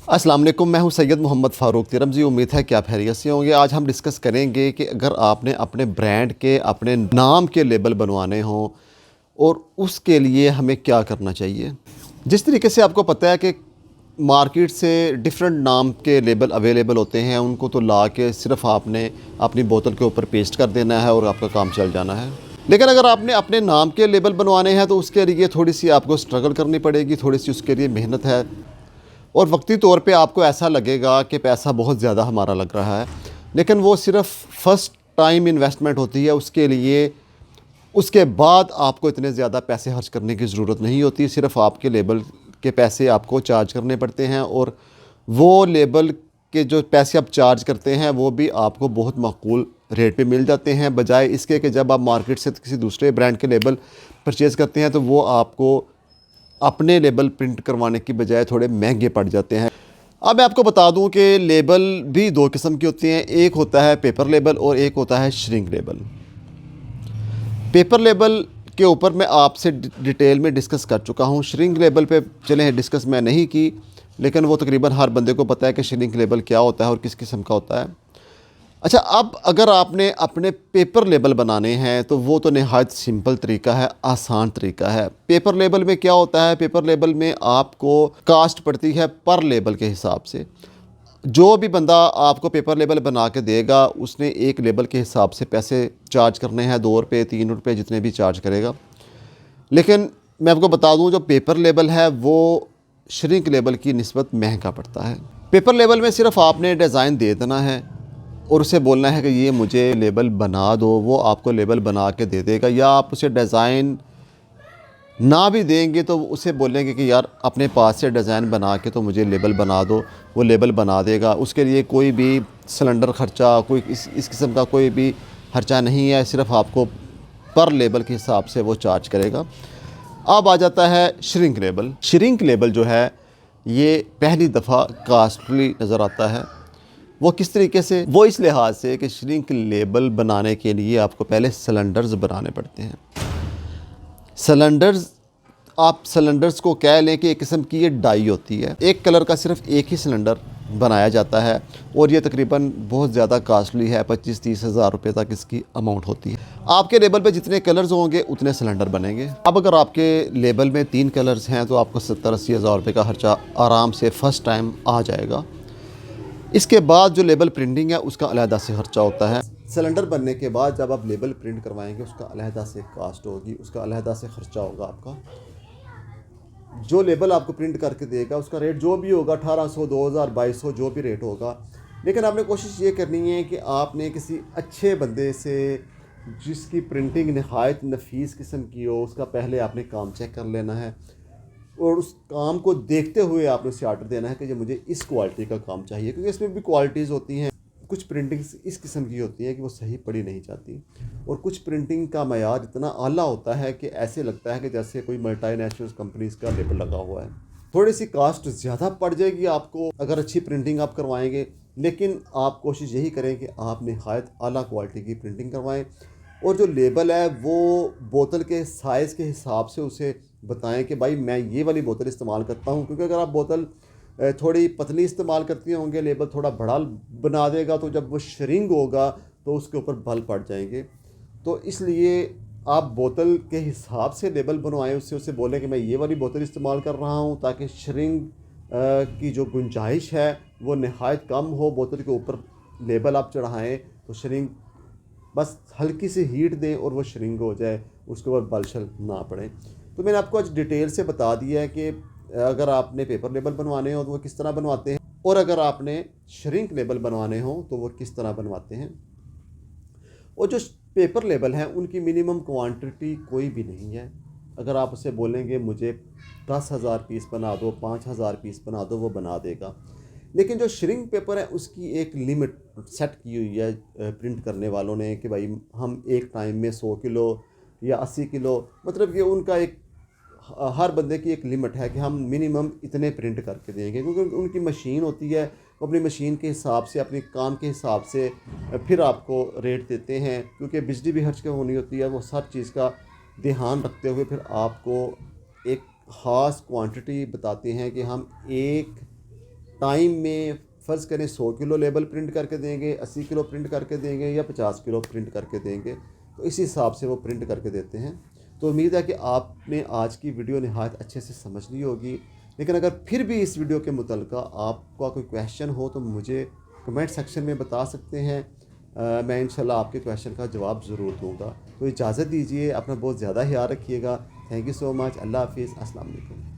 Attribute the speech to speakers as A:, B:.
A: अस्सलाम वालेकुम, मैं हूं सैयद मोहम्मद फ़ारूक तिरमज़ी। उम्मीद है कि आप खैरियत से होंगे। आज हम डिस्कस करेंगे कि अगर आपने अपने ब्रांड के, अपने नाम के लेबल बनवाने हों और उसके लिए हमें क्या करना चाहिए। जिस तरीके से आपको पता है कि मार्केट से डिफरेंट नाम के लेबल अवेलेबल होते हैं, उनको तो ला के सिर्फ़ आपने अपनी बोतल के ऊपर पेस्ट कर देना है और आपका काम चल जाना है। लेकिन अगर आपने अपने नाम के लेबल बनवाने हैं तो उसके लिए थोड़ी सी आपको स्ट्रगल करनी पड़ेगी, थोड़ी सी उसके लिए मेहनत है और वक्ती तौर पे आपको ऐसा लगेगा कि पैसा बहुत ज़्यादा हमारा लग रहा है, लेकिन वो सिर्फ़ फ़र्स्ट टाइम इन्वेस्टमेंट होती है। उसके लिए उसके बाद आपको इतने ज़्यादा पैसे खर्च करने की ज़रूरत नहीं होती। सिर्फ़ आपके लेबल के पैसे आपको चार्ज करने पड़ते हैं और वो लेबल के जो पैसे आप चार्ज करते हैं वो भी आपको बहुत माकूल रेट पे मिल जाते हैं, बजाय इसके कि जब आप मार्केट से किसी दूसरे ब्रांड के लेबल परचेज़ करते हैं तो वो आपको अपने लेबल प्रिंट करवाने की बजाय थोड़े महंगे पड़ जाते हैं। अब मैं आपको बता दूं कि लेबल भी दो किस्म के होते हैं, एक होता है पेपर लेबल और एक होता है श्रिंक लेबल। पेपर लेबल के ऊपर मैं आपसे डिटेल में डिस्कस कर चुका हूं। श्रिंक लेबल पे चले डिस्कस मैं नहीं की, लेकिन वो तकरीबन हर बंदे को पता है कि श्रिंक लेबल क्या होता है और किस किस्म का होता है। अच्छा, अब अगर आपने अपने पेपर लेबल बनाने हैं तो वो तो नहायत सिंपल तरीका है, आसान तरीका है। पेपर लेबल में क्या होता है, पेपर लेबल में आपको कास्ट पड़ती है पर लेबल के हिसाब से। जो भी बंदा आपको पेपर लेबल बना के देगा उसने एक लेबल के हिसाब से पैसे चार्ज करने हैं, 2 रुपये 3 रुपये जितने भी चार्ज करेगा। लेकिन मैं आपको बता दूं, जो पेपर लेबल है वो श्रिंक लेबल की निस्बत महंगा पड़ता है। पेपर लेबल में सिर्फ आपने डिज़ाइन दे देना है और उसे बोलना है कि ये मुझे लेबल बना दो, वो आपको लेबल बना के दे देगा। या आप उसे डिज़ाइन ना भी देंगे तो उसे बोलेंगे कि यार अपने पास से डिज़ाइन बना के तो मुझे लेबल बना दो, वो लेबल बना देगा। उसके लिए कोई भी सिलेंडर ख़र्चा, कोई इस किस्म का कोई भी खर्चा नहीं है, सिर्फ आपको पर लेबल के हिसाब से वो चार्ज करेगा। अब आ जाता है श्रिंक लेबल। श्रिंक लेबल जो है ये पहली दफ़ा कास्टली नज़र आता है। वो किस तरीके से? वो इस लिहाज से कि श्रिंक लेबल बनाने के लिए आपको पहले सिलेंडर्स बनाने पड़ते हैं। सिलेंडर्स, आप सिलेंडर्स को कह लें कि एक किस्म की ये डाई होती है। एक कलर का सिर्फ एक ही सिलेंडर बनाया जाता है और ये तकरीबन बहुत ज़्यादा कास्टली है, 25-30 हज़ार रुपये तक इसकी अमाउंट होती है। आपके लेबल पे जितने कलर्स होंगे उतने सिलेंडर बनेंगे। अब अगर आपके लेबल में 3 कलर्स हैं तो आपको 70-80 हज़ार रुपये का खर्चा आराम से फ़र्स्ट टाइम आ जाएगा। इसके बाद जो लेबल प्रिंटिंग है उसका अलहदा से ख़र्चा होता है। सिलेंडर बनने के बाद जब आप लेबल प्रिंट करवाएंगे उसका अलहदा से कास्ट होगी, उसका अलहदा से ख़र्चा होगा आपका। जो लेबल आपको प्रिंट करके देगा उसका रेट जो भी होगा 1800, 2000, 2200 जो भी रेट होगा। लेकिन आपने कोशिश ये करनी है कि आपने किसी अच्छे बंदे से जिसकी प्रिंटिंग नहायत नफीस किस्म की हो, उसका पहले आपने काम चेक कर लेना है और उस काम को देखते हुए आपने उसे आर्डर देना है कि ये मुझे इस क्वालिटी का काम चाहिए, क्योंकि इसमें भी क्वालिटीज़ होती हैं। कुछ प्रिंटिंग्स इस किस्म की होती हैं कि वो सही पड़ी नहीं जाती और कुछ प्रिंटिंग का मयार इतना आला होता है कि ऐसे लगता है कि जैसे कोई मल्टीनेशनल कंपनीज़ का लेबल लगा हुआ है। थोड़ी सी कास्ट ज़्यादा पड़ जाएगी आपको अगर अच्छी प्रिंटिंग आप करवाएंगे, लेकिन आप कोशिश यही करें कि आप नहायत आला क्वालिटी की प्रिंटिंग करवाएं और जो लेबल है वो बोतल के साइज़ के हिसाब से उसे बताएं कि भाई मैं ये वाली बोतल इस्तेमाल करता हूँ। क्योंकि अगर आप बोतल थोड़ी पतली इस्तेमाल करती होंगे, लेबल थोड़ा बड़ा बना देगा तो जब वो श्रिंक होगा तो उसके ऊपर बल पड़ जाएंगे। तो इसलिए आप बोतल के हिसाब से लेबल बनवाएं, उससे उसे बोलें कि मैं ये वाली बोतल इस्तेमाल कर रहा हूँ, ताकि श्रिंक की जो गुंजाइश है वो नहायत कम हो। बोतल के ऊपर लेबल आप चढ़ाएँ तो श्रिंक बस हल्की सी हीट दें और वो श्रिंक हो जाए, उसके ऊपर बलशल ना पड़े। तो मैंने आपको आज डिटेल से बता दिया है कि अगर आपने पेपर लेबल बनवाने हो तो वो किस तरह बनवाते हैं और अगर आपने श्रिंक लेबल बनवाने हो तो वो किस तरह बनवाते हैं। और जो पेपर लेबल हैं उनकी मिनिमम क्वांटिटी कोई भी नहीं है। अगर आप उसे बोलेंगे मुझे 10,000 पीस बना दो, 5,000 पीस बना दो, वो बना देगा। लेकिन जो श्रिंक पेपर है उसकी एक लिमिट सेट की हुई है प्रिंट करने वालों ने कि भाई हम एक टाइम में 100 किलो या 80 किलो, मतलब कि उनका एक हर बंदे की एक लिमिट है कि हम मिनिमम इतने प्रिंट करके देंगे, क्योंकि उनकी मशीन होती है। वो अपनी मशीन के हिसाब से, अपने काम के हिसाब से फिर आपको रेट देते हैं, क्योंकि बिजली भी खर्च होनी होती है। वो हर चीज़ का ध्यान रखते हुए फिर आपको एक ख़ास क्वांटिटी बताते हैं कि हम एक टाइम में फ़र्ज़ करें 100 किलो लेबल प्रिंट करके देंगे, 80 किलो प्रिंट करके देंगे या 50 किलो प्रिंट करके देंगे, तो इसी हिसाब से वो प्रिंट करके देते हैं। तो उम्मीद है कि आपने आज की वीडियो नहायत अच्छे से समझ ली होगी। लेकिन अगर फिर भी इस वीडियो के मुतल्लिक़ आपका कोई क्वेश्चन हो तो मुझे कमेंट सेक्शन में बता सकते हैं। मैं इंशाल्लाह आपके क्वेश्चन का जवाब ज़रूर दूँगा। तो इजाज़त दीजिए, अपना बहुत ज़्यादा ख्याल रखिएगा। Thank you so much. अल्लाह हाफ़िज़। अस्सलाम वालेकुम।